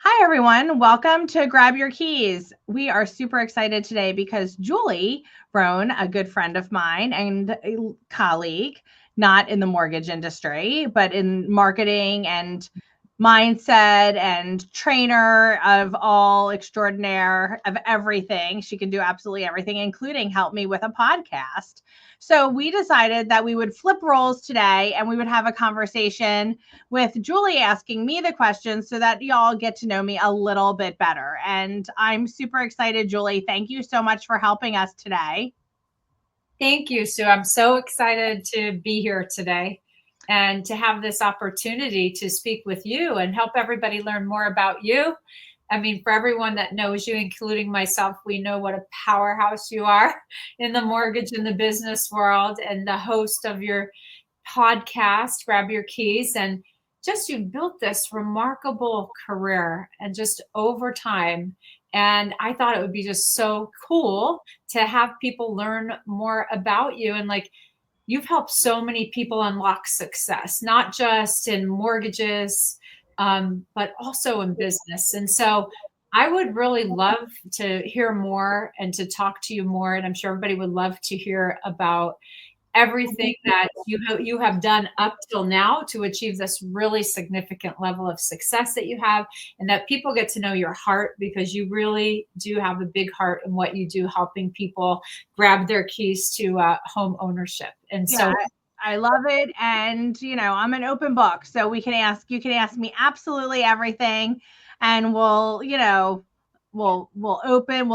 Hi, everyone. Welcome to Grab Your Keys. We are super excited today because Julie Rohen, a good friend of mine and a colleague, not in the mortgage industry, but in marketing and mindset and trainer of all extraordinaire of everything. She can do absolutely everything, including help me with a podcast. So we decided that we would flip roles today and we would have a conversation with Julie asking me the questions so that y'all get to know me a little bit better. And I'm super excited, Julie. Thank you so much for helping us today. Thank you, Sue. I'm so excited to be here today and to have this opportunity to speak with you and help everybody learn more about you. I mean, for everyone that knows you, including myself, we know what a powerhouse you are in the mortgage and the business world and the host of your podcast, Grab Your Keys. And just you built this remarkable career and just over time. And I thought it would be just so cool to have people learn more about you. And like, you've helped so many people unlock success, not just in mortgages, but also in business. And so I would really love to hear more and to talk to you more. And I'm sure everybody would love to hear about everything that you have done up till now to achieve this really significant level of success that you have, and that people get to know your heart, because you really do have a big heart in what you do, helping people grab their keys to home ownership. And Yeah, so I love it. And, I'm an open book. So you can ask me absolutely everything. And we'll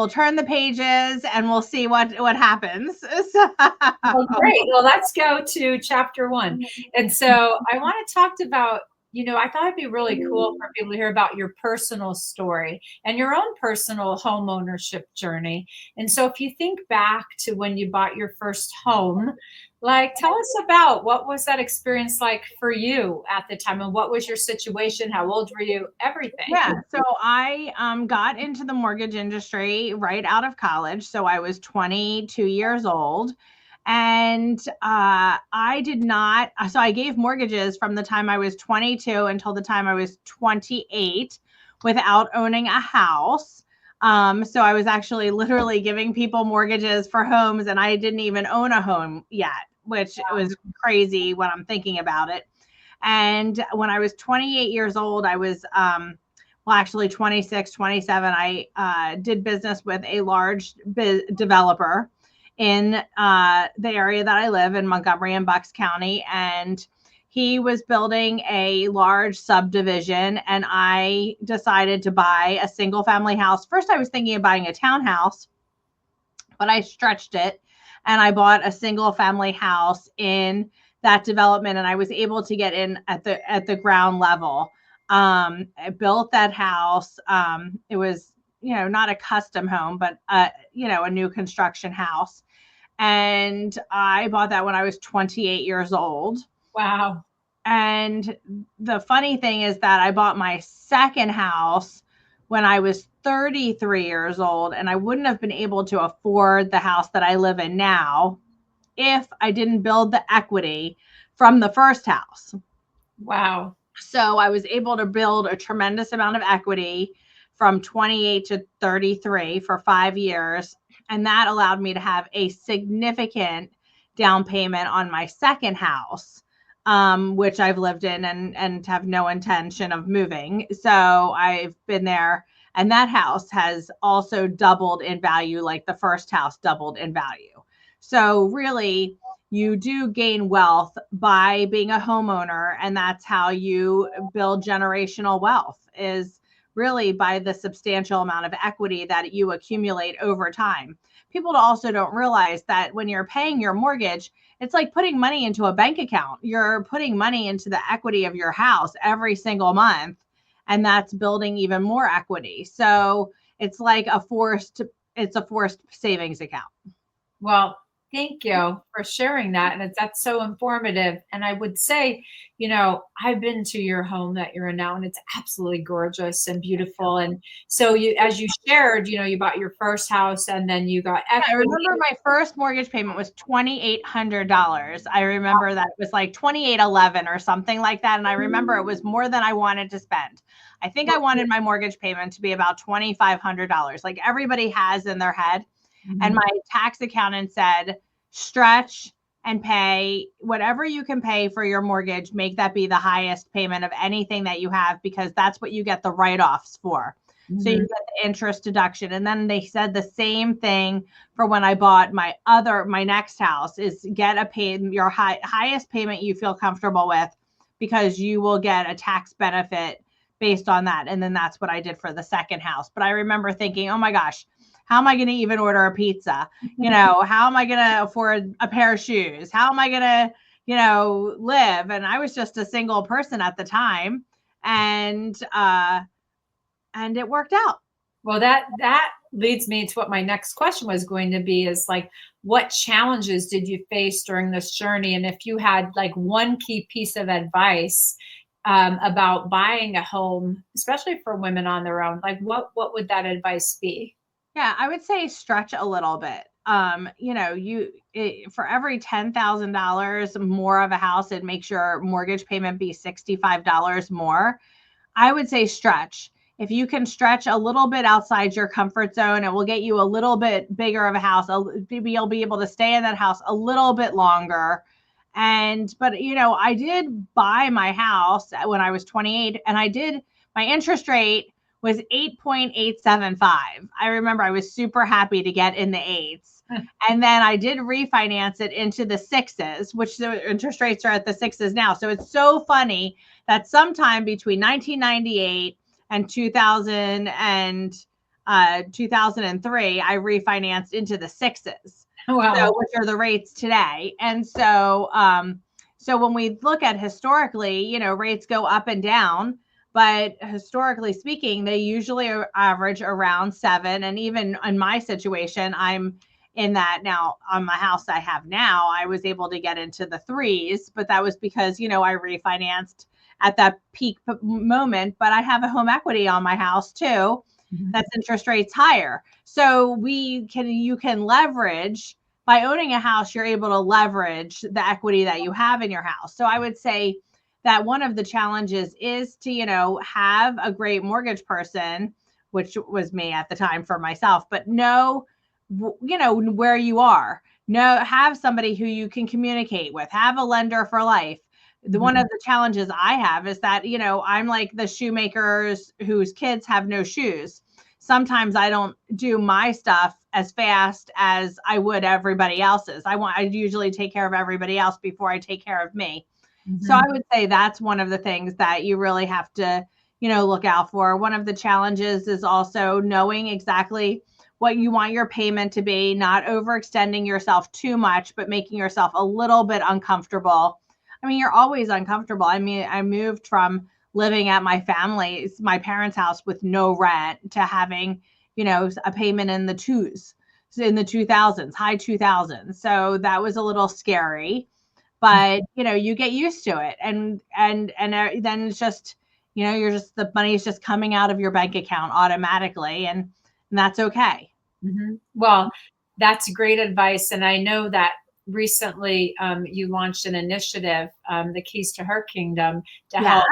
turn the pages and we'll see what happens. So, well, great. Well, let's go to chapter one. And so I want to talk about, I thought it'd be really cool for people to hear about your personal story and your own personal home ownership journey. And so if you think back to when you bought your first home, like tell us about what was that experience like for you at the time, and what was your situation? How old were you? Everything. Yeah, so I got into the mortgage industry right out of college. So I was 22 years old. And I did not, so I gave mortgages from the time I was 22 until the time I was 28 without owning a house. So I was actually literally giving people mortgages for homes, and I didn't even own a home yet, which was crazy when I'm thinking about it. And when I was 28 years old, I was, well, actually 26, 27, I did business with a large developer in the area that I live in, Montgomery and Bucks County. And he was building a large subdivision, and I decided to buy a single family house. First, I was thinking of buying a townhouse, but I stretched it and I bought a single family house in that development, and I was able to get in at the ground level. I built that house. It was, not a custom home, but a new construction house. And I bought that when I was 28 years old. Wow. And the funny thing is that I bought my second house when I was 33 years old, and I wouldn't have been able to afford the house that I live in now if I didn't build the equity from the first house. Wow. So I was able to build a tremendous amount of equity from 28 to 33 for 5 years. And that allowed me to have a significant down payment on my second house, which I've lived in and have no intention of moving. So I've been there, and that house has also doubled in value, like the first house doubled in value. So really, you do gain wealth by being a homeowner, and that's how you build generational wealth, is really by the substantial amount of equity that you accumulate over time. People also don't realize that when you're paying your mortgage, it's like putting money into a bank account. You're putting money into the equity of your house every single month, and that's building even more equity. So it's like a forced savings account. Well, Thank you for sharing that. And that's so informative. And I would say, I've been to your home that you're in now, and it's absolutely gorgeous and beautiful. And so as you shared, you bought your first house and then you got I equity. remember my first mortgage payment was $2,800. I remember that it was like 2,811 or something like that. And I remember it was more than I wanted to spend. I think I wanted my mortgage payment to be about $2,500, like everybody has in their head. And my tax accountant said, stretch and pay whatever you can pay for your mortgage, make that be the highest payment of anything that you have, because that's what you get the write-offs for. So you get the interest deduction. And then they said the same thing for when I bought my next house, is get your highest payment you feel comfortable with, because you will get a tax benefit based on that. And then that's what I did for the second house. But I remember thinking, oh my gosh, how am I going to even order a pizza? How am I going to afford a pair of shoes? How am I going to, live? And I was just a single person at the time. And it worked out. Well, that leads me to what my next question was going to be, is like, what challenges did you face during this journey? And if you had like one key piece of advice about buying a home, especially for women on their own, like what would that advice be? Yeah, I would say stretch a little bit. For every $10,000 more of a house, it makes your mortgage payment be $65 more. I would say stretch. If you can stretch a little bit outside your comfort zone, it will get you a little bit bigger of a house. You'll be able to stay in that house a little bit longer. But I did buy my house when I was 28, and my interest rate was 8.875. I remember I was super happy to get in the eights. And then I did refinance it into the sixes, which the interest rates are at the sixes now. So it's so funny that sometime between 1998 and 2003, I refinanced into the sixes. Wow. So, which are the rates today. And so when we look at historically, rates go up and down, but historically speaking, they usually average around 7. And even in my situation, I'm in that now. On my house I have now, I was able to get into the 3s, but that was because, I refinanced at that peak moment. But I have a home equity on my house too. That's interest rates higher. So you can leverage. By owning a house, you're able to leverage the equity that you have in your house. So I would say that one of the challenges is to, have a great mortgage person, which was me at the time for myself, but know, where you are. Have somebody who you can communicate with, have a lender for life. One of the challenges I have is that, I'm like the shoemakers whose kids have no shoes. Sometimes I don't do my stuff as fast as I would everybody else's. I usually take care of everybody else before I take care of me. So I would say that's one of the things that you really have to, look out for. One of the challenges is also knowing exactly what you want your payment to be, not overextending yourself too much, but making yourself a little bit uncomfortable. I mean, you're always uncomfortable. I mean, I moved from living at my parents' house with no rent to having, a payment in the 2000s, high 2000s. So that was a little scary, but you get used to it. And then it's just, the money is just coming out of your bank account automatically, and that's okay. Well, that's great advice. And I know that recently you launched an initiative, the Keys to Her Kingdom, to help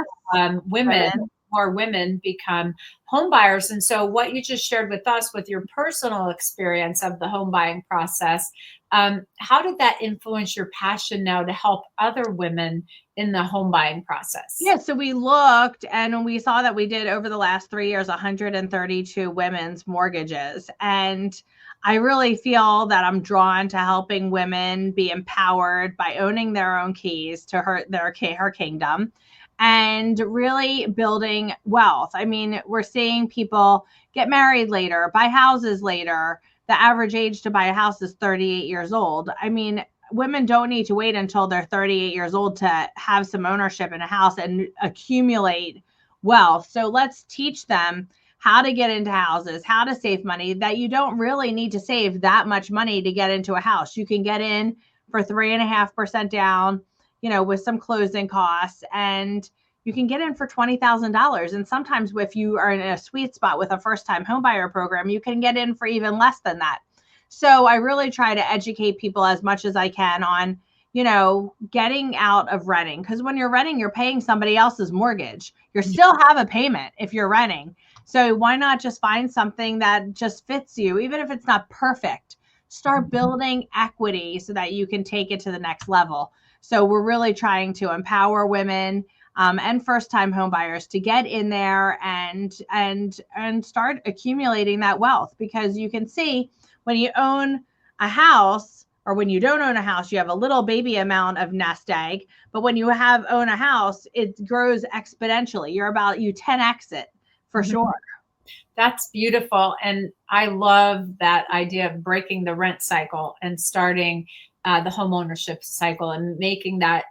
more women become home buyers. And so what you just shared with us with your personal experience of the home buying process, how did that influence your passion now to help other women in the home buying process? Yeah, so we looked and we saw that we did over the last 3 years 132 women's mortgages. And I really feel that I'm drawn to helping women be empowered by owning their own keys to her kingdom, and really building wealth. I mean, we're seeing people get married later, buy houses later. The average age to buy a house is 38 years old. I mean, women don't need to wait until they're 38 years old to have some ownership in a house and accumulate wealth. So let's teach them how to get into houses, how to save money, that you don't really need to save that much money to get into a house. You can get in for 3.5% down, with some closing costs, and you can get in for $20,000. And sometimes if you are in a sweet spot with a first-time homebuyer program, you can get in for even less than that. So I really try to educate people as much as I can on, getting out of renting. Because when you're renting, you're paying somebody else's mortgage. You still have a payment if you're renting. So why not just find something that just fits you, even if it's not perfect? Start building equity so that you can take it to the next level. So we're really trying to empower women and first-time home buyers to get in there and start accumulating that wealth, because you can see when you own a house, or when you don't own a house, you have a little baby amount of nest egg. But when you own a house, it grows exponentially. You 10x it for sure. That's beautiful. And I love that idea of breaking the rent cycle and starting the home ownership cycle, and making that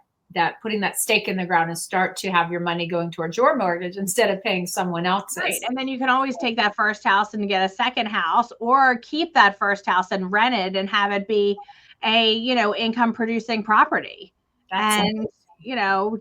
putting that stake in the ground and start to have your money going towards your mortgage instead of paying someone else's. Right. And then you can always take that first house and get a second house, or keep that first house and rent it and have it be a, income producing property. That's and,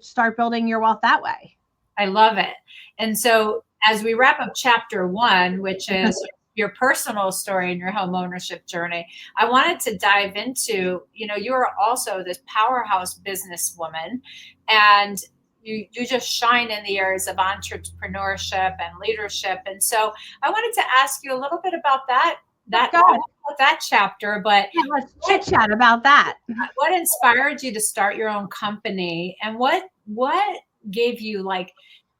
start building your wealth that way. I love it. And so as we wrap up chapter 1, which is your personal story and your home ownership journey, I wanted to dive into, you are also this powerhouse businesswoman, and you just shine in the areas of entrepreneurship and leadership. And so I wanted to ask you a little bit about that chapter, but yeah, let's chit chat about that. What inspired you to start your own company, and what gave you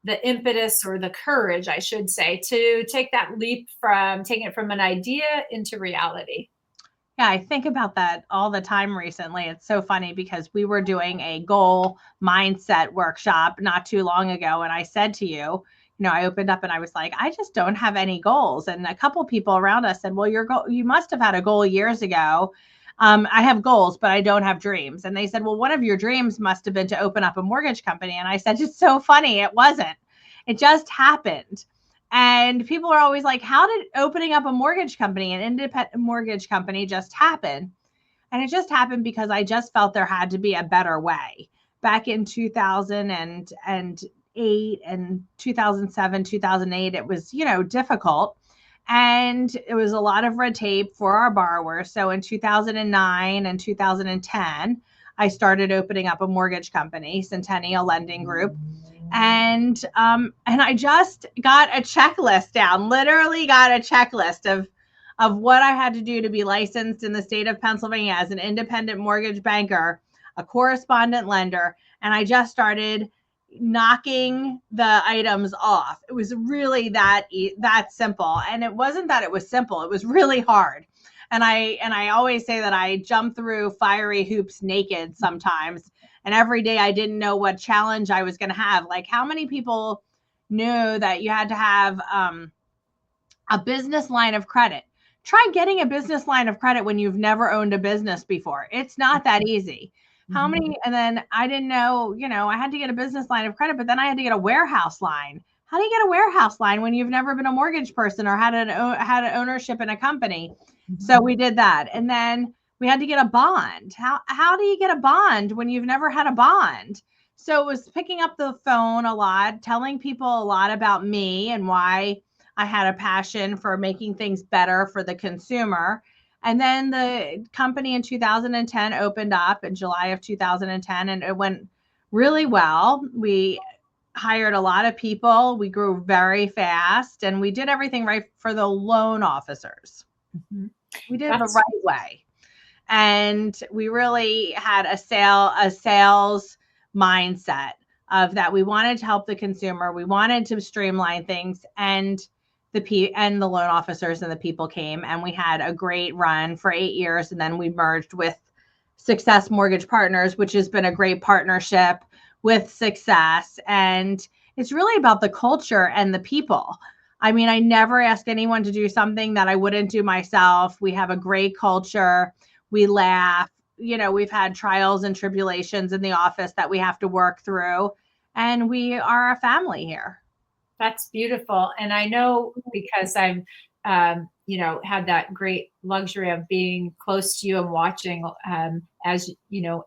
the impetus, or the courage, I should say, to take that leap from taking it from an idea into reality? Yeah, I think about that all the time recently. It's so funny because we were doing a goal mindset workshop not too long ago. And I said to you, I opened up and I was like, I just don't have any goals. And a couple people around us said, well, you must have had a goal years ago. I have goals, but I don't have dreams. And they said, well, one of your dreams must have been to open up a mortgage company. And I said, it's so funny. It wasn't. It just happened. And people are always like, how did opening up a mortgage company, an independent mortgage company, just happen? And it just happened because I just felt there had to be a better way. Back in 2008 and 2007, 2008, it was, difficult. And it was a lot of red tape for our borrowers. So in 2009 and 2010, I started opening up a mortgage company, Centennial Lending Group. And I just got a checklist down, literally got a checklist of what I had to do to be licensed in the state of Pennsylvania as an independent mortgage banker, a correspondent lender. And I just started knocking the items off. It was really that simple. And it wasn't that it was simple. It was really hard. And I always say that I jump through fiery hoops naked sometimes. And every day I didn't know what challenge I was going to have. Like, how many people knew that you had to have a business line of credit? Try getting a business line of credit when you've never owned a business before. It's not that easy. How many? And then I didn't know, I had to get a business line of credit, but then I had to get a warehouse line. How do you get a warehouse line when you've never been a mortgage person or had an ownership in a company? So we did that. And then we had to get a bond. How do you get a bond when you've never had a bond? So it was picking up the phone a lot, telling people a lot about me and why I had a passion for making things better for the consumer. And then the company in 2010 opened up in July of 2010, and it went really well. We hired a lot of people. We grew very fast, and we did everything right for the loan officers. We did it the right way. And we really had a sales mindset of that. We wanted to help the consumer. We wanted to streamline things, and the loan officers and the people came, and we had a great run for 8 years. And then we merged with Success Mortgage Partners, which has been a great partnership with Success. And it's really about the culture and the people. I mean, I never ask anyone to do something that I wouldn't do myself. We have a great culture. We laugh. We've had trials and tribulations in the office that we have to work through. And we are a family here. That's beautiful. And I know because I've, had that great luxury of being close to you and watching, as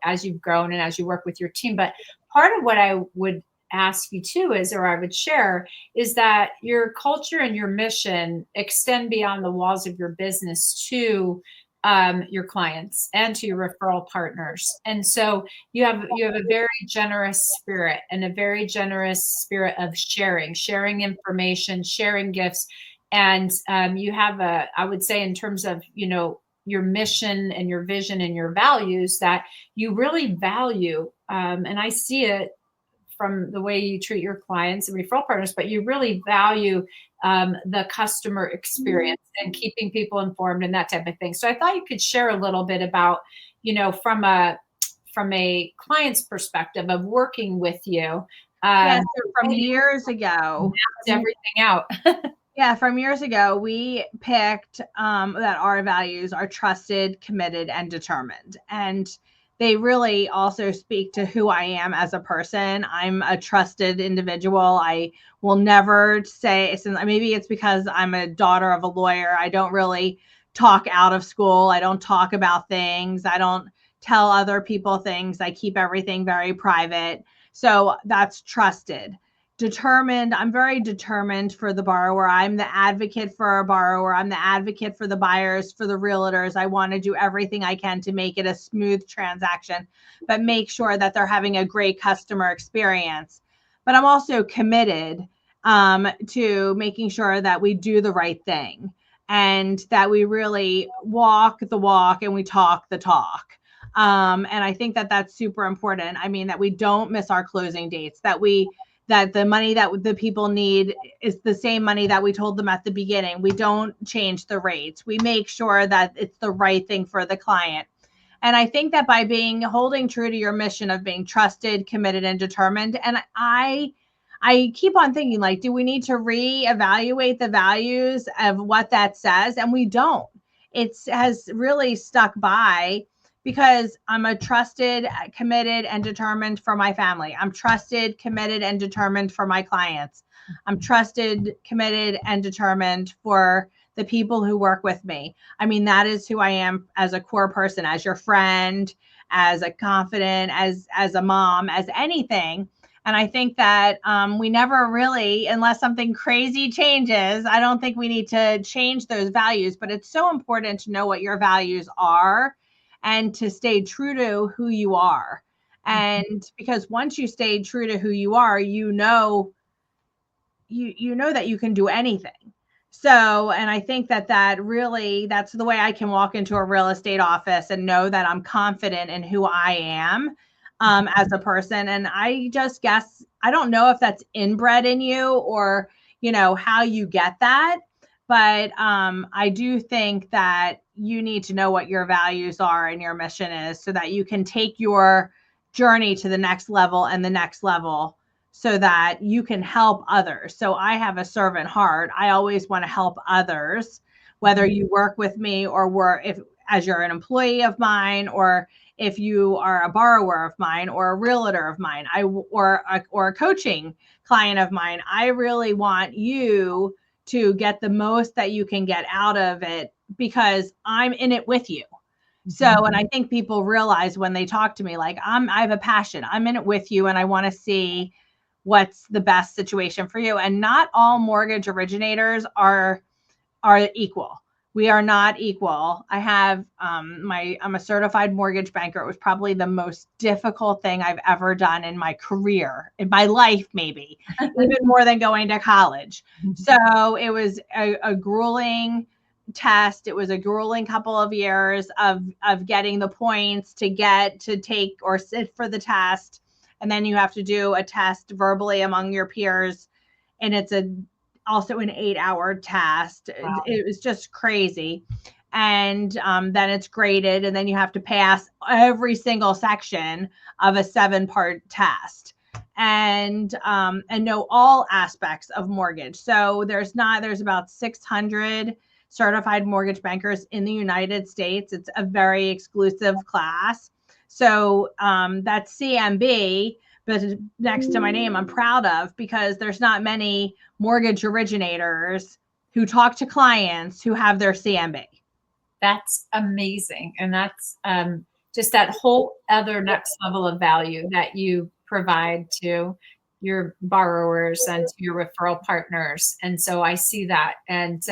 as you've grown and as you work with your team. But part of what I would ask you too is, or I would share, is that your culture and your mission extend beyond the walls of your business to your clients and to your referral partners. And so you have a very generous spirit, and a very generous spirit of sharing information, sharing gifts. And you have I would say, in terms of, your mission and your vision and your values, that you really value, and I see it from the way you treat your clients and referral partners, but you really value the customer experience and keeping people informed and that type of thing. So I thought you could share a little bit about, from a client's perspective of working with you. Yes, so from years ago, Everything out. yeah, from years ago, we picked that our values are trusted, committed, and determined. And they really also speak to who I am as a person. I'm a trusted individual. I will never say, since maybe it's because I'm a daughter of a lawyer, I don't really talk out of school. I don't talk about things. I don't tell other people things. I keep everything very private. So that's trusted. Determined. I'm very determined for the borrower. I'm the advocate for our borrower. I'm the advocate for the buyers, for the realtors. I want to do everything I can to make it a smooth transaction, but make sure that they're having a great customer experience. But I'm also committed to making sure that we do the right thing, and that we really walk the walk and we talk the talk. And I think that that's super important. I mean, that we don't miss our closing dates, that the money that the people need is the same money that we told them at the beginning. We don't change the rates. We make sure that it's the right thing for the client. And I think that by holding true to your mission of being trusted, committed, and determined, and I keep on thinking, like, do we need to reevaluate the values of what that says? And we don't. It has really stuck by, because I'm a trusted, committed, and determined for my family. I'm trusted, committed, and determined for my clients. I'm trusted, committed, and determined for the people who work with me. I mean, that is who I am as a core person, as your friend, as a confident, as a mom, as anything. And I think that we never really, unless something crazy changes, I don't think we need to change those values. But it's so important to know what your values are and to stay true to who you are. And because once you stay true to who you are, you know that you can do anything. So, and I think that that's the way I can walk into a real estate office and know that I'm confident in who I am as a person. And I just guess, I don't know if that's inbred in you, or, how you get that. But I do think that you need to know what your values are and your mission is, so that you can take your journey to the next level and the next level, so that you can help others. So I have a servant heart. I always want to help others, whether you work with me or if as you're an employee of mine, or if you are a borrower of mine, or a realtor of mine, or a coaching client of mine. I really want you to get the most that you can get out of it, because I'm in it with you. So, and I think people realize when they talk to me, like, I have a passion, I'm in it with you, and I want to see what's the best situation for you. And not all mortgage originators are equal. We are not equal. I have I'm a certified mortgage banker. It was probably the most difficult thing I've ever done in my career, in my life, maybe even more than going to college. So it was a grueling test. It was a grueling couple of years of getting the points to take or sit for the test. And then you have to do a test verbally among your peers. And it's also an 8-hour test. Wow. It was just crazy. And then it's graded, and then you have to pass every single section of a 7-part test, and know all aspects of mortgage. So there's about 600 certified mortgage bankers in the United States. It's a very exclusive class. So that's CMB, but next to my name I'm proud of, because there's not many mortgage originators who talk to clients who have their CMB. That's amazing. And that's just that whole other next level of value that you provide to your borrowers and to your referral partners. And so I see that. And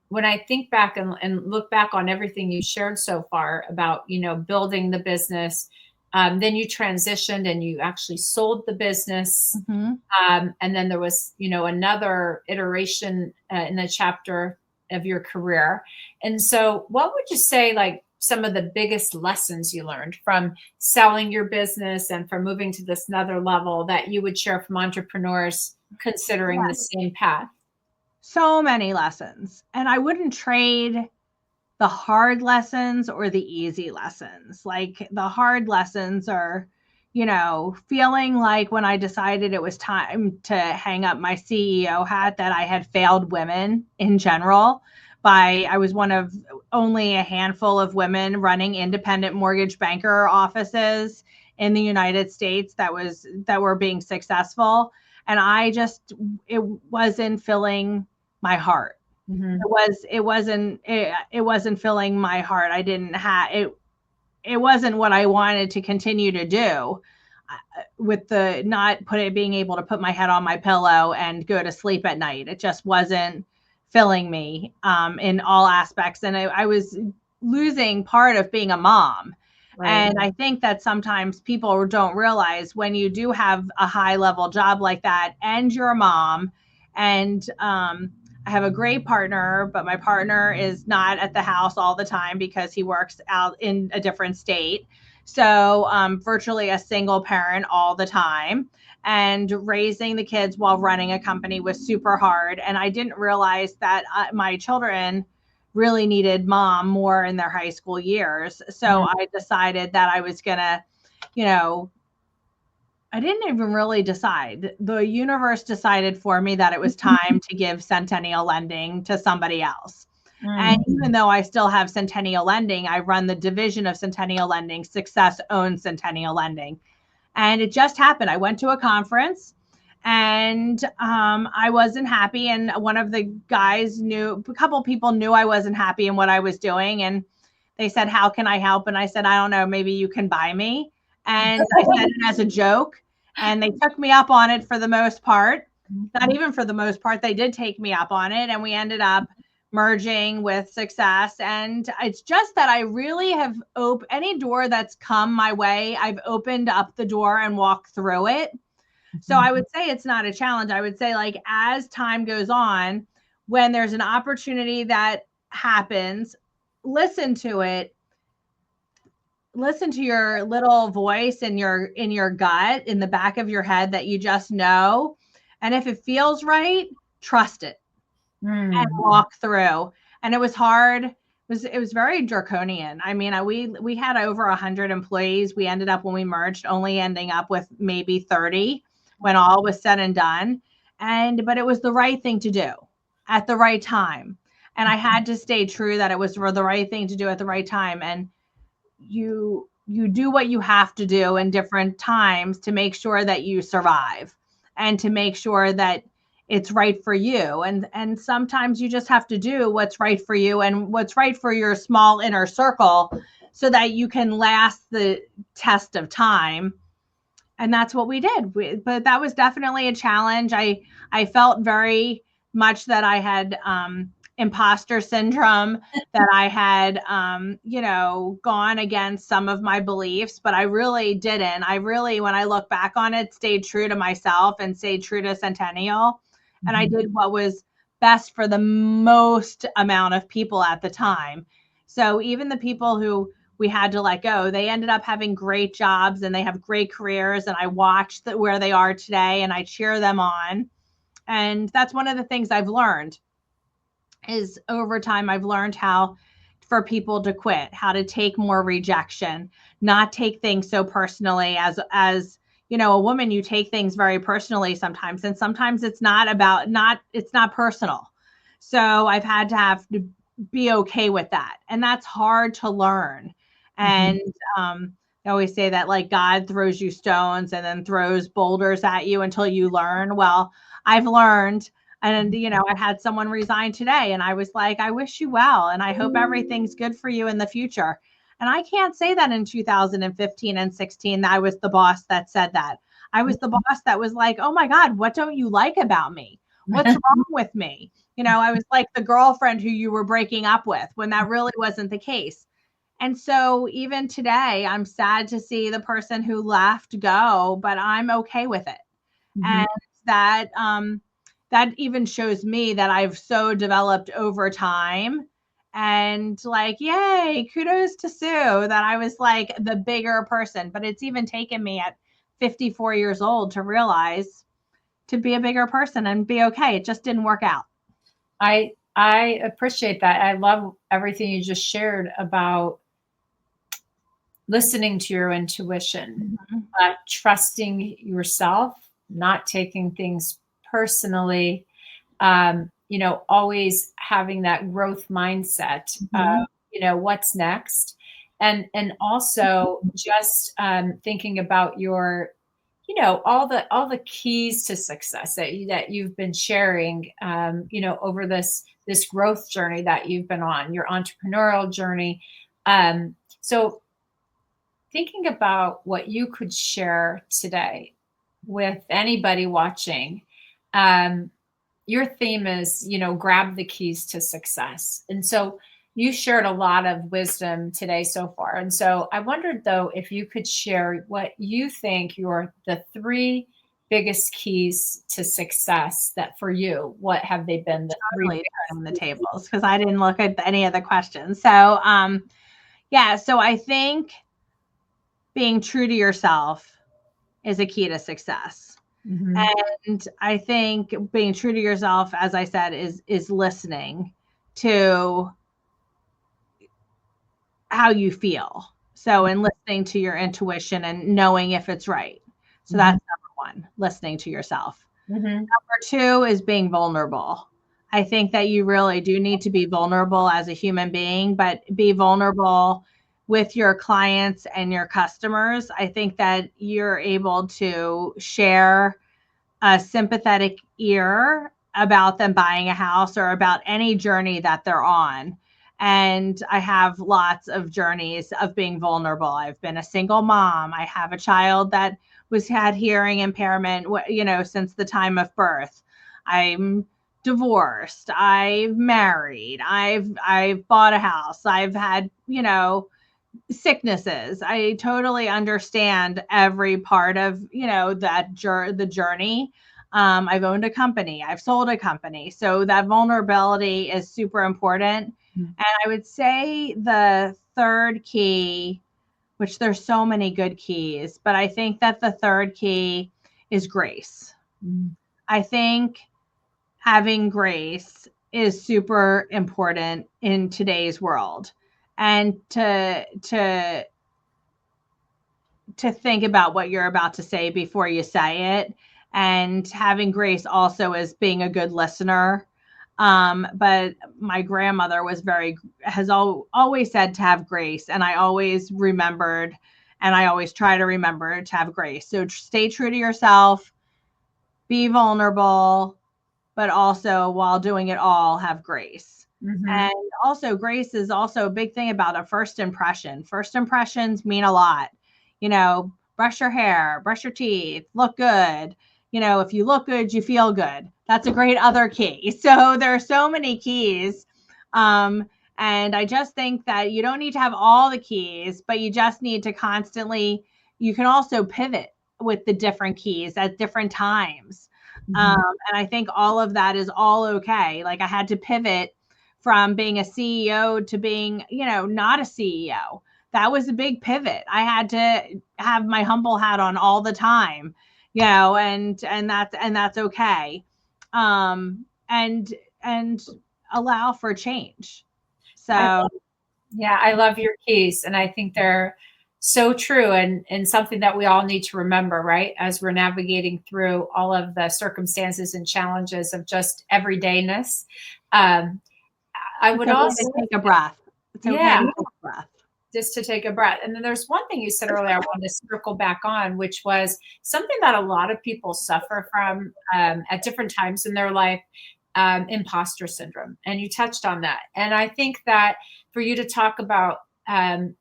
when I think back and look back on everything you shared so far about, building the business, then you transitioned and you actually sold the business. Mm-hmm. And then there was, another iteration in the chapter of your career. And so what would you say, like, some of the biggest lessons you learned from selling your business and from moving to this another level that you would share from entrepreneurs considering the same path? So many lessons. And I wouldn't trade the hard lessons or the easy lessons. Like, the hard lessons are, feeling like when I decided it was time to hang up my CEO hat, that I had failed women in general. I was one of only a handful of women running independent mortgage banker offices in the United States that were being successful. And it wasn't filling my heart. Mm-hmm. It wasn't filling my heart. I didn't have it. It wasn't what I wanted to continue to do, with the not being able to put my head on my pillow and go to sleep at night. It just wasn't filling me in all aspects. And I was losing part of being a mom. Right. And I think that sometimes people don't realize, when you do have a high level job like that and you're a mom, and I have a great partner, but my partner is not at the house all the time because he works out in a different state. So virtually a single parent all the time, and raising the kids while running a company was super hard. And I didn't realize that my children really needed mom more in their high school years. So I decided that I was going to, I didn't even really decide. The universe decided for me that it was time to give Centennial Lending to somebody else. And even though I still have Centennial Lending, I run the division of Centennial Lending. Success owns Centennial Lending. And it just happened. I went to a conference, and I wasn't happy. And one of the guys a couple people knew I wasn't happy in what I was doing. And they said, "How can I help?" And I said, "I don't know, maybe you can buy me." And I said it as a joke. And they took me up on it for the most part. Not even for the most part. They did take me up on it. And we ended up merging with Success. And it's just that I really have any door that's come my way, I've opened up the door and walked through it. So I would say it's not a challenge. I would say, like, as time goes on, when there's an opportunity that happens, listen to it. Listen to your little voice in your gut, in the back of your head, that you just know. And if it feels right, trust it and walk through. And it was hard. It was very draconian. I mean, we had over 100 employees. We ended up, when we merged, only ending up with maybe 30 when all was said and done. But it was the right thing to do at the right time. And I had to stay true that it was the right thing to do at the right time. And you do what you have to do in different times to make sure that you survive, and to make sure that it's right for you. And sometimes you just have to do what's right for you and what's right for your small inner circle, so that you can last the test of time. And that's what we did. But that was definitely a challenge. I felt very much that I had imposter syndrome, that I had, gone against some of my beliefs, but I really didn't. When I look back on it, stayed true to myself and stayed true to Centennial. And I did what was best for the most amount of people at the time. So even the people who we had to let go, they ended up having great jobs and they have great careers. And I watched where they are today, and I cheer them on. And that's one of the things I've learned. Is over time, I've learned how for people to quit, how to take more rejection, not take things so personally. As a woman, you take things very personally sometimes, and sometimes it's not personal. So I've had to have to be okay with that, and that's hard to learn. And I always say that like God throws you stones and then throws boulders at you until you learn. Well, I've learned. And, I had someone resign today and I was like, I wish you well. And I hope everything's good for you in the future. And I can't say that in 2015 and 16, that I was the boss that said that. I was the boss that was like, oh my God, what don't you like about me? What's wrong with me? I was like the girlfriend who you were breaking up with when that really wasn't the case. And so even today, I'm sad to see the person who left go, but I'm okay with it. And that even shows me that I've so developed over time. And like, yay, kudos to Sue that I was like the bigger person. But it's even taken me at 54 years old to realize to be a bigger person and be okay. It just didn't work out. I appreciate that. I love everything you just shared about listening to your intuition, trusting yourself, not taking things personally, always having that growth mindset, what's next. And also just thinking about your, all the keys to success that you've been sharing, over this growth journey that you've been on, your entrepreneurial journey. So thinking about what you could share today with anybody watching, your theme is, grab the keys to success. And so you shared a lot of wisdom today so far. And so I wondered, though, if you could share what you think the 3 biggest keys to success that for you, what have they been? The totally on the tables because I didn't look at any of the questions. So, so I think being true to yourself is a key to success. And I think being true to yourself, as I said, is listening to how you feel. So, and listening to your intuition and knowing if it's right. So that's number 1, listening to yourself. Number 2 is being vulnerable. I think that you really do need to be vulnerable as a human being, but be vulnerable with your clients and your customers. I think that you're able to share a sympathetic ear about them buying a house or about any journey that they're on. And I have lots of journeys of being vulnerable. I've been a single mom. I have a child that had hearing impairment, since the time of birth. I'm divorced. I've married. I've bought a house. I've had, sicknesses. I totally understand every part of, the journey. I've owned a company. I've sold a company. So that vulnerability is super important. And I would say the 3rd key, which there's so many good keys, but I think that the 3rd key is grace. I think having grace is super important in today's world. And to think about what you're about to say before you say it, and having grace also as being a good listener. But my grandmother has always said to have grace, and I always remembered, and I always try to remember to have grace. So stay true to yourself, be vulnerable, but also while doing it all, have grace. And also grace is also a big thing about a first impression. First impressions mean a lot. Brush your hair, brush your teeth, look good. If you look good, you feel good. That's a great other key. So there are so many keys. And I just think that you don't need to have all the keys, but you just need to you can also pivot with the different keys at different times. And I think all of that is all okay. Like I had to pivot from being a CEO to being, not a CEO. That was a big pivot. I had to have my humble hat on all the time, and that's okay. And allow for change. So I love your keys, and I think they're so true and something that we all need to remember, right? As we're navigating through all of the circumstances and challenges of just everydayness. I would also take a breath. It's okay to take a breath. just to take a breath. And then there's one thing you said earlier I wanted to circle back on, which was something that a lot of people suffer from at different times in their life, imposter syndrome. And you touched on that. And I think that for you to talk about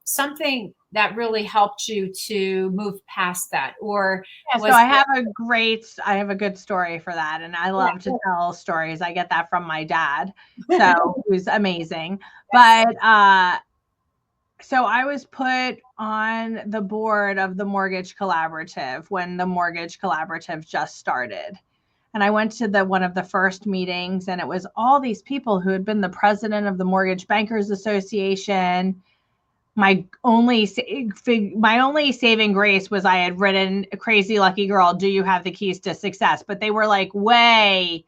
something that really helped you to move past that, or Yeah, so I have a good story for that. And I love to tell stories. I get that from my dad. So who's amazing. But so I was put on the board of the Mortgage Collaborative when the Mortgage Collaborative just started. And I went to one of the first meetings, and it was all these people who had been the president of the Mortgage Bankers Association. My only saving grace was I had written "Crazy Lucky Girl, do you have the keys to success?" But they were like way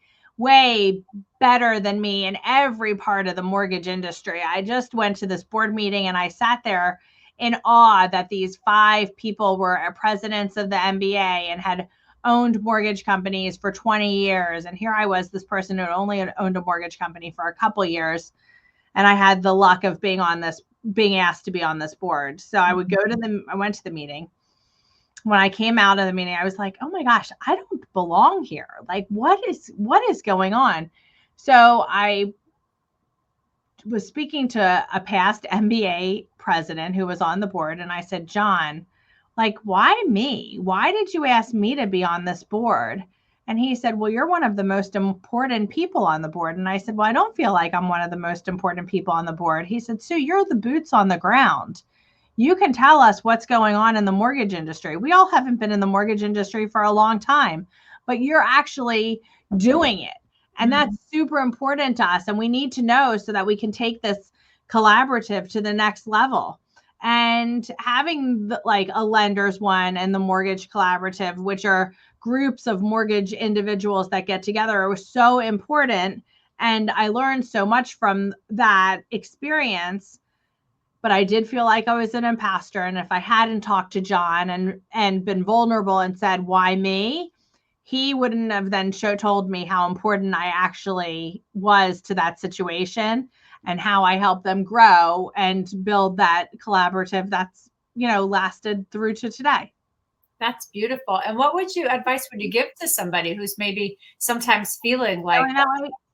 better than me in every part of the mortgage industry. I just went to this board meeting and I sat there in awe that these 5 people were presidents of the MBA and had owned mortgage companies for 20 years. And here I was, this person who only had owned a mortgage company for a couple years. And I had the luck of being asked to be on this board. So I went to the meeting. When I came out of the meeting, I was like, oh my gosh, I don't belong here. Like, what is going on? So I was speaking to a past MBA president who was on the board. And I said, John, like, why me? Why did you ask me to be on this board? And he said, well, you're one of the most important people on the board. And I said, well, I don't feel like I'm one of the most important people on the board. He said, Sue, you're the boots on the ground. You can tell us what's going on in the mortgage industry. We all haven't been in the mortgage industry for a long time, but you're actually doing it. And that's super important to us. And we need to know so that we can take this collaborative to the next level. And having like a lenders one and the mortgage collaborative, which are groups of mortgage individuals that get together, was so important. And I learned so much from that experience. But I did feel like I was an imposter. And if I hadn't talked to John and been vulnerable and said, why me? He wouldn't have then told me how important I actually was to that situation and how I helped them grow and build that collaborative that's, lasted through to today. That's beautiful. And what advice would you give to somebody who's maybe sometimes feeling like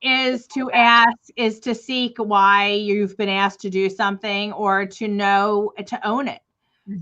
is to seek why you've been asked to do something, or to own it.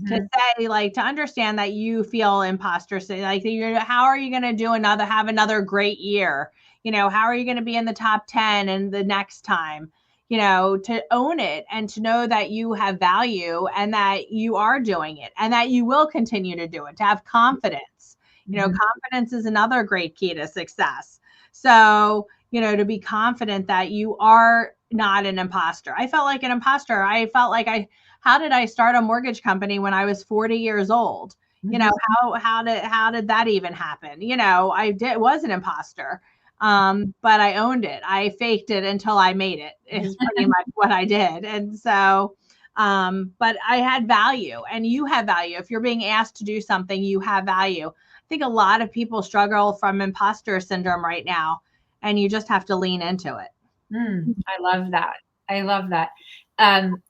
To say, like, to understand that you feel imposter, like, how are you going to have another great year? How are you going to be in the top 10 and the next time? To own it and to know that you have value and that you are doing it and that you will continue to do it, to have confidence. Confidence is another great key to success. So, to be confident that you are not an imposter. I felt like an imposter. I felt like how did I start a mortgage company when I was 40 years old? How did that even happen? I was an imposter. But I owned it. I faked it until I made it, is pretty much what I did. And so, but I had value, and you have value. If you're being asked to do something, you have value. I think a lot of people struggle from imposter syndrome right now, and you just have to lean into it. I love that. I love that.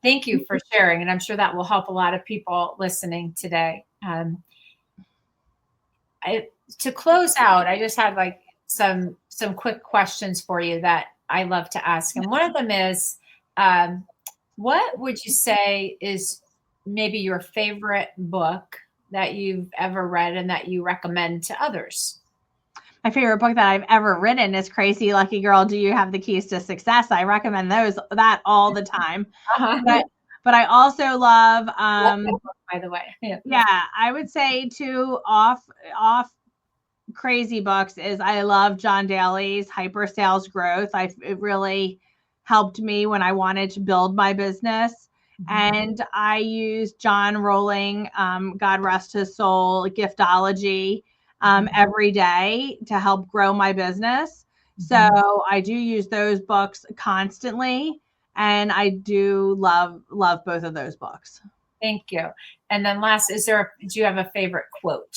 Thank you for sharing. And I'm sure that will help a lot of people listening today. To close out, I just had like some quick questions for you that I love to ask. And one of them is, what would you say is maybe your favorite book that you've ever read and that you recommend to others? My favorite book that I've ever written is Crazy Lucky Girl, Do You Have the Keys to Success? I recommend that all the time. But I also love, by the way. Yeah, I would say too, off crazy books is I love John Daly's Hyper Sales Growth. It really helped me when I wanted to build my business. And I use John Rowling, God rest his soul, Giftology, every day to help grow my business. So I do use those books constantly, and I do love both of those books. Thank you. And then last, do you have a favorite quote?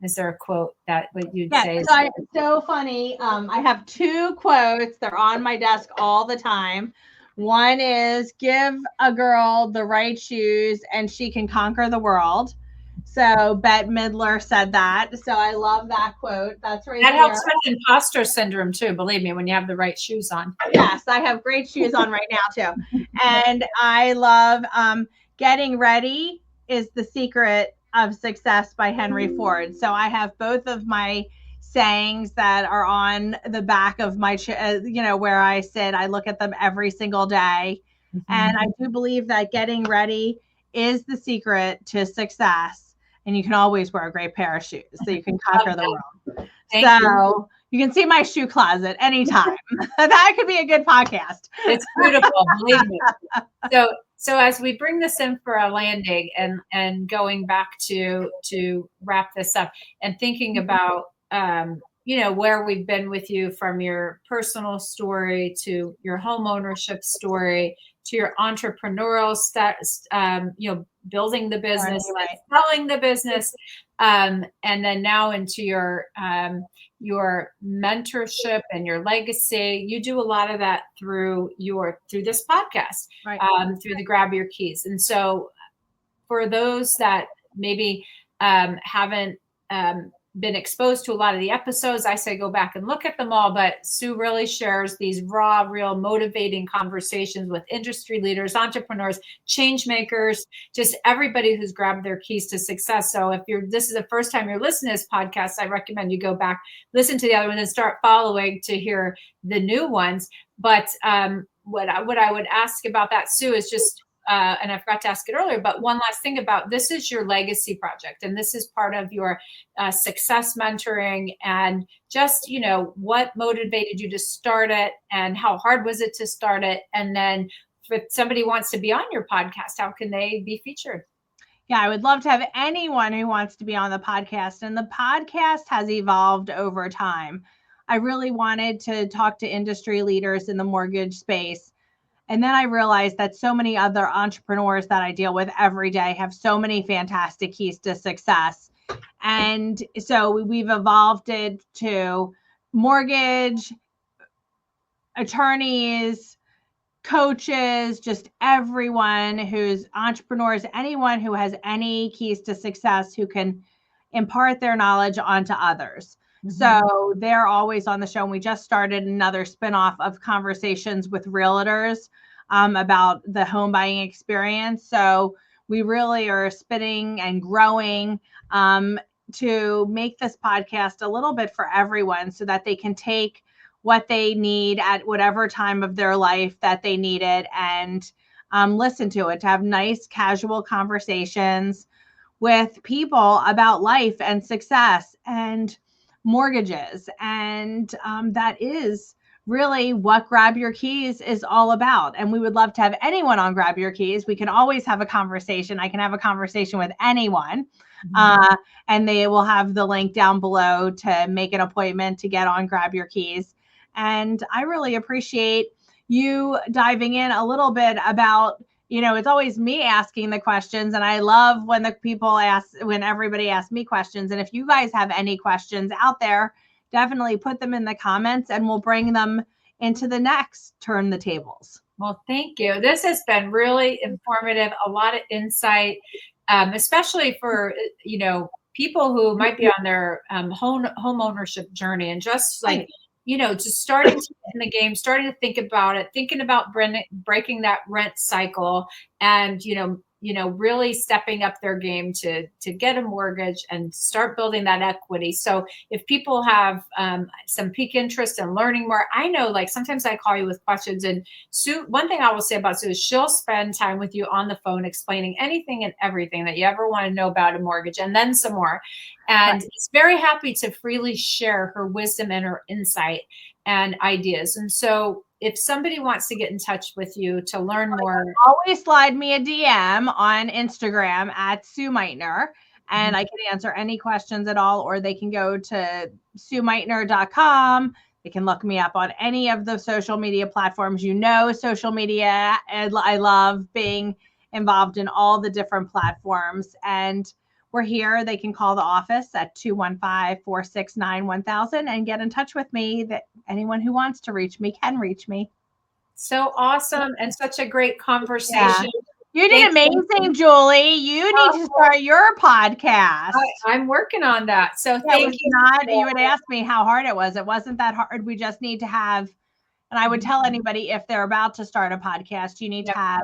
Is there a quote that you'd say? It's so funny. I have 2 quotes. They're on my desk all the time. One is give a girl the right shoes and she can conquer the world. So Bette Midler said that. So I love that quote. That's right That there. helps with imposter syndrome too, believe me, when you have the right shoes on. Yes, I have great shoes on right now too. And I love Getting Ready is the Secret of Success by Henry Ford. So I have both of my sayings that are on the back of my where I sit. I look at them every single day. And I do believe that getting ready is the secret to success. And you can always wear a great pair of shoes so you can conquer the world. Thank So you can see my shoe closet anytime. That could be a good podcast. It's beautiful, believe me. So as we bring this in for a landing and going back to wrap this up and thinking about where we've been with you from your personal story to your home ownership story to your entrepreneurial building the business, Right. selling the business, and then now into your mentorship and your legacy. You do a lot of that through this podcast, Right. Through the Grab Your Keys. And so for those that maybe haven't been exposed to a lot of the episodes, I say go back and look at them all. But Sue really shares these raw, real motivating conversations with industry leaders, entrepreneurs, change makers, just everybody who's grabbed their keys to success. So if this is the first time you're listening to this podcast, I recommend you go back, listen to the other one, and start following to hear the new ones. But what I would ask about that, Sue, is just and I forgot to ask it earlier, but one last thing about this is your legacy project, and this is part of your success mentoring, and just, what motivated you to start it and how hard was it to start it? And then if somebody wants to be on your podcast, how can they be featured? Yeah, I would love to have anyone who wants to be on the podcast. And the podcast has evolved over time. I really wanted to talk to industry leaders in the mortgage space. And then I realized that so many other entrepreneurs that I deal with every day have so many fantastic keys to success. And so we've evolved it to mortgage, attorneys, coaches, just everyone who's entrepreneurs, anyone who has any keys to success who can impart their knowledge onto others. So they're always on the show. And we just started another spinoff of conversations with realtors about the home buying experience. So we really are spinning and growing to make this podcast a little bit for everyone so that they can take what they need at whatever time of their life that they need it and listen to it, to have nice casual conversations with people about life and success and mortgages. And that is really what Grab Your Keys is all about. And we would love to have anyone on Grab Your Keys. We can always have a conversation. I can have a conversation with anyone. And they will have the link down below to make an appointment to get on Grab Your Keys. And I really appreciate you diving in a little bit about, it's always me asking the questions. And I love when when everybody asks me questions. And if you guys have any questions out there, definitely put them in the comments and we'll bring them into the next Turn the Tables. Well, thank you. This has been really informative, a lot of insight, especially for, people who might be on their home ownership journey and just like, just starting to in the game, starting to think about it, thinking about breaking that rent cycle and, really stepping up their game to get a mortgage and start building that equity. So if people have some peak interest in learning more, I know like sometimes I call you with questions, and Sue, one thing I will say about Sue is she'll spend time with you on the phone explaining anything and everything that you ever want to know about a mortgage and then some more. And is very happy to freely share her wisdom and her insight and ideas. And so if somebody wants to get in touch with you to learn more, always slide me a DM on Instagram at Sue Meitner, and I can answer any questions at all, or they can go to SueMeitner.com. They can look me up on any of the social media platforms. Social media, and I love being involved in all the different platforms. And we're here. They can call the office at 215-469-1000 and get in touch with me. That anyone who wants to reach me can reach me. So awesome and such a great Yeah. conversation. You did Thank you. amazing, Julie. You need to start your podcast. I'm working on that. So Yeah, it thank was you. not, you would ask me how hard it was. It wasn't that hard. We just need to have, and I would tell anybody if they're about to start a podcast, you need to have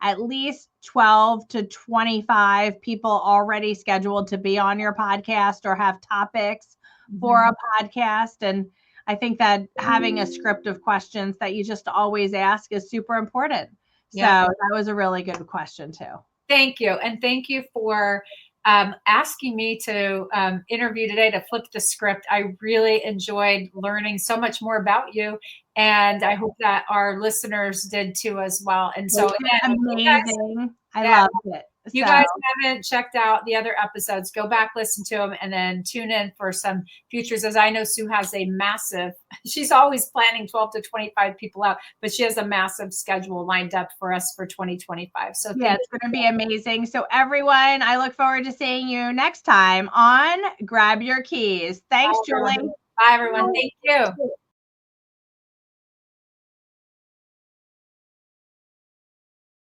at least 12 to 25 people already scheduled to be on your podcast or have topics for a podcast. And I think that having a script of questions that you just always ask is super important. So that was a really good question too. Thank you. And thank you for asking me to interview today, to flip the script. I really enjoyed learning so much more about you. And I hope that our listeners did too as well. And so again, amazing. I loved it. You guys haven't checked out the other episodes, go back, listen to them, and then tune in for some futures. As I know, Sue has a massive, she's always planning 12 to 25 people out, but she has a massive schedule lined up for us for 2025. So yeah, it's going to be amazing. So everyone, I look forward to seeing you next time on Grab Your Keys. Thanks, Julie. Bye, everyone. Thank you.